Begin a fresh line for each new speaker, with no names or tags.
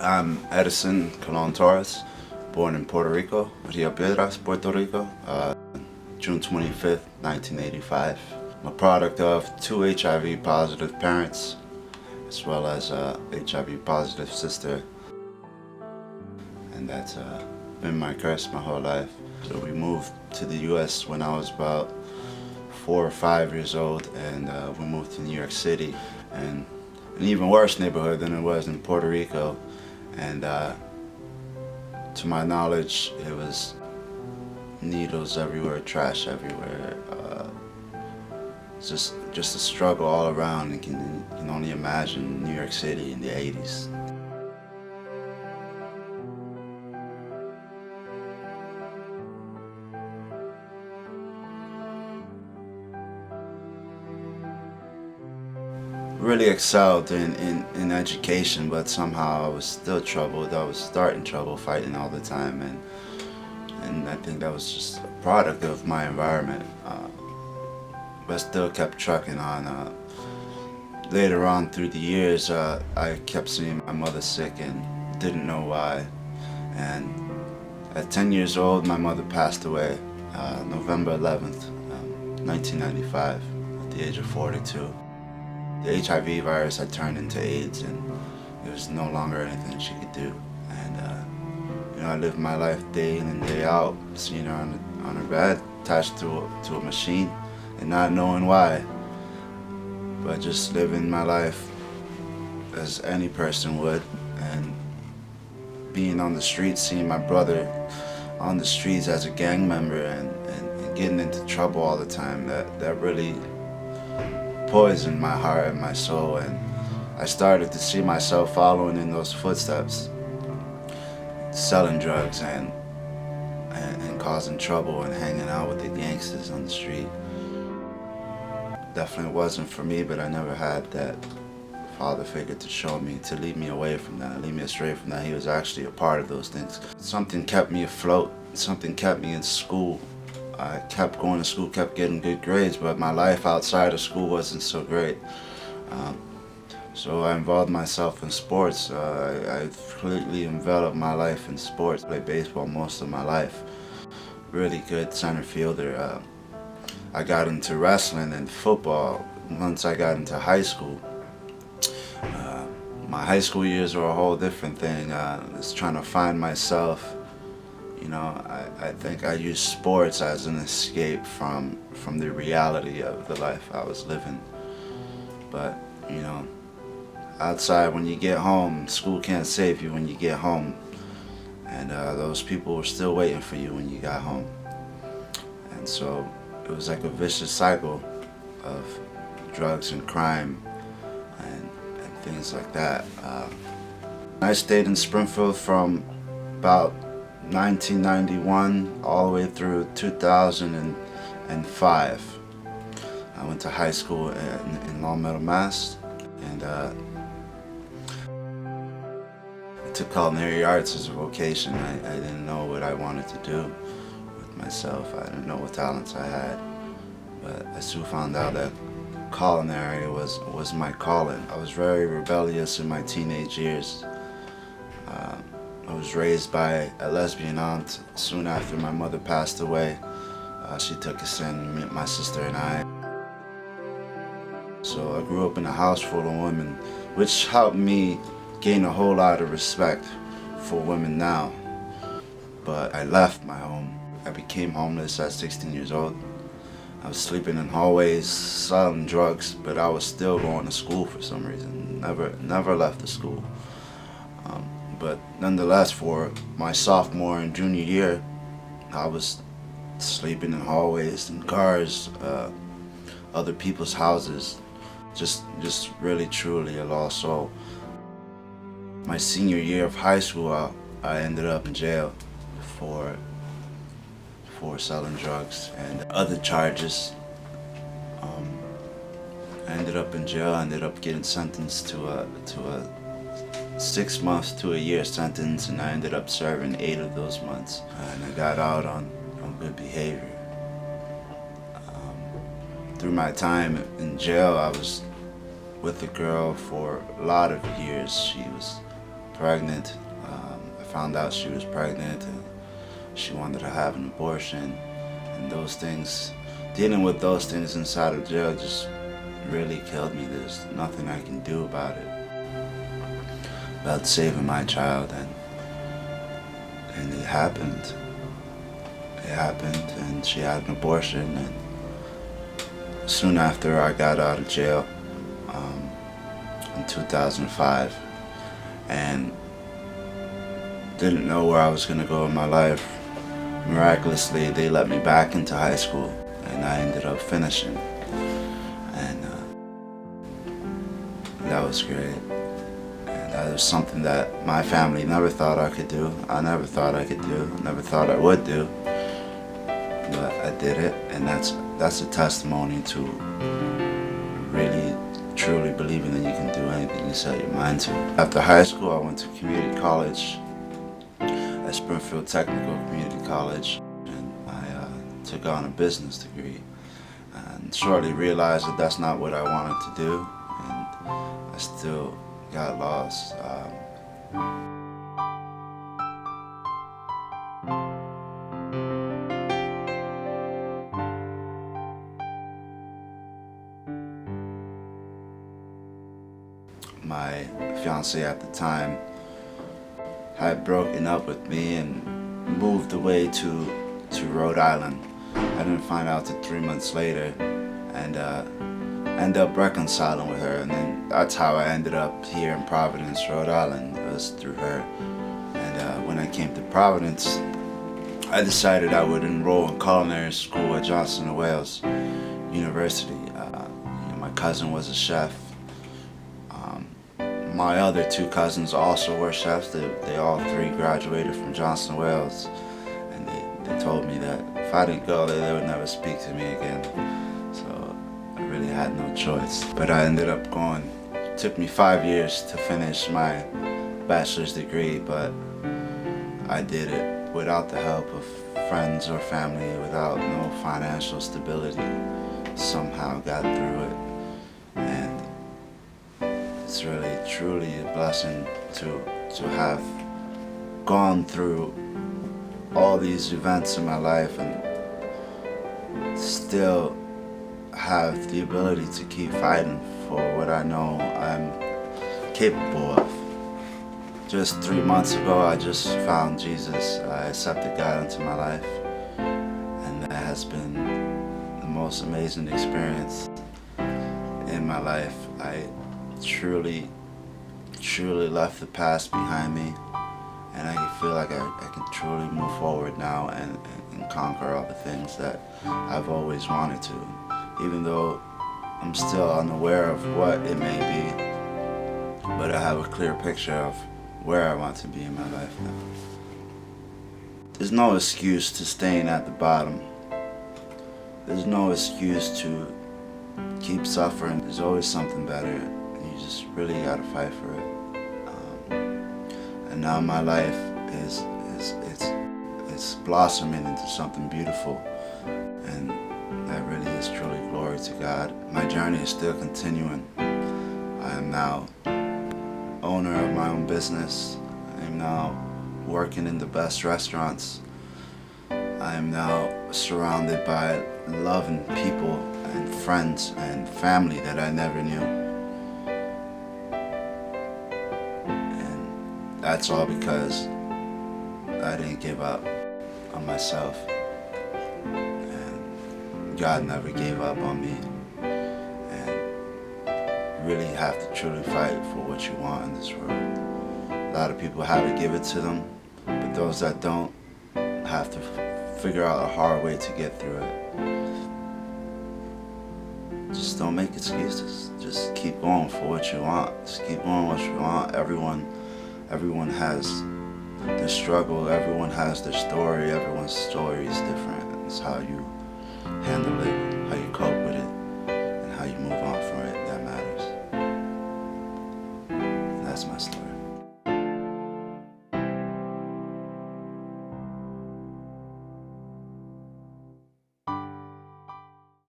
I'm Edison Torres, born in Puerto Rico, Rio Piedras, Puerto Rico, June 25th, 1985. I'm a product of two HIV positive parents, as well as a HIV positive sister, and that's been my curse my whole life. So we moved to the US when I was about 4 or 5 years old, and we moved to New York City, and an even worse neighborhood than it was in Puerto Rico. And to my knowledge, it was needles everywhere, trash everywhere. Just a struggle all around. You can only imagine New York City in the 80s. Really excelled in education, but somehow I was still troubled. I was starting trouble, fighting all the time, and I think that was just a product of my environment. But still kept trucking on. Later on through the years, I kept seeing my mother sick and didn't know why. And at 10 years old, my mother passed away, November 11th, 1995, at the age of 42. The HIV virus had turned into AIDS, and there was no longer anything she could do. And I lived my life day in and day out, seeing her on her bed, attached to a machine, and not knowing why. But just living my life as any person would, and being on the streets, seeing my brother on the streets as a gang member, and getting into trouble all the time. That really poisoned my heart and my soul, and I started to see myself following in those footsteps, selling drugs and causing trouble and hanging out with the gangsters on the street. Definitely wasn't for me, but I never had that father figure to show me, to lead me away from that, lead me astray from that. He was actually a part of those things. Something kept me afloat, something kept me in school. I kept going to school, kept getting good grades, but my life outside of school wasn't so great. So I involved myself in sports. I completely enveloped my life in sports. I played baseball most of my life. Really good center fielder. I got into wrestling and football once I got into high school. My high school years were a whole different thing. Just trying to find myself. I think I used sports as an escape from the reality of the life I was living. But, outside, when you get home, school can't save you when you get home. And those people were still waiting for you when you got home. And so it was like a vicious cycle of drugs and crime and things like that. I stayed in Springfield from about 1991 all the way through 2005. I went to high school in Long Meadow, Mass, and I took culinary arts as a vocation. I didn't know what I wanted to do with myself. I didn't know what talents I had, but I soon found out that culinary was my calling. I was very rebellious in my teenage years. I was raised by a lesbian aunt. Soon after my mother passed away, she took us in, my sister and I. So I grew up in a house full of women, which helped me gain a whole lot of respect for women now. But I left my home. I became homeless at 16 years old. I was sleeping in hallways, selling drugs, but I was still going to school for some reason. Never left the school. But nonetheless, for my sophomore and junior year, I was sleeping in hallways and cars, other people's houses, just really truly a lost soul. My senior year of high school, I ended up in jail for selling drugs and other charges. I ended up in jail. I ended up getting sentenced to a 6 months to a year sentence, and I ended up serving 8 of those months. And I got out on good behavior. Through my time in jail, I was with a girl for a lot of years. She was pregnant. I found out she was pregnant and she wanted to have an abortion. And those things, dealing with those things inside of jail just really killed me. There's nothing I can do about it, about saving my child. And it happened. It happened, and she had an abortion. And soon after I got out of jail, in 2005, and didn't know where I was going to go in my life. Miraculously, they let me back into high school, and I ended up finishing. And that was great. And that was something that my family never thought I could do. I never thought I could do. Never thought I would do. But I did it, and that's a testimony to really, truly believing that you can do anything you set your mind to. After high school, I went to community college at Springfield Technical Community College, and I took on a business degree, and shortly realized that that's not what I wanted to do, and I still got lost. My fiance at the time had broken up with me and moved away to Rhode Island. I didn't find out till 3 months later, and ended up reconciling with her, and then that's how I ended up here in Providence, Rhode Island. It was through her. And when I came to Providence, I decided I would enroll in culinary school at Johnson & Wales University. My cousin was a chef. My other two cousins also were chefs. They all three graduated from Johnson & Wales, and they told me that if I didn't go there, they would never speak to me again. So I really had no choice. But I ended up going. It took me 5 years to finish my bachelor's degree, but I did it without the help of friends or family, without no financial stability. Somehow got through it, and it's really, truly a blessing to have gone through all these events in my life and still have the ability to keep fighting for what I know I'm capable of. Just 3 months ago, I just found Jesus. I accepted God into my life, and that has been the most amazing experience in my life. I truly left the past behind me, and I feel like I can truly move forward now and conquer all the things that I've always wanted to, even though I'm still unaware of what it may be, but I have a clear picture of where I want to be in my life now. There's no excuse to staying at the bottom. There's no excuse to keep suffering. There's always something better. You just really gotta fight for it. And now my life it's blossoming into something beautiful, and that really is truly glory to God. My journey is still continuing. I am now owner of my own business. I am now working in the best restaurants. I am now surrounded by loving people and friends and family that I never knew. And that's all because I didn't give up on myself. And God never gave up on me. Really have to truly fight for what you want in this world. A lot of people have it, give it to them, but those that don't have to figure out a hard way to get through it. Just don't make excuses. Just keep going for what you want. Just keep going what you want. Everyone has their struggle. Everyone has their story. Everyone's story is different. It's how you handle it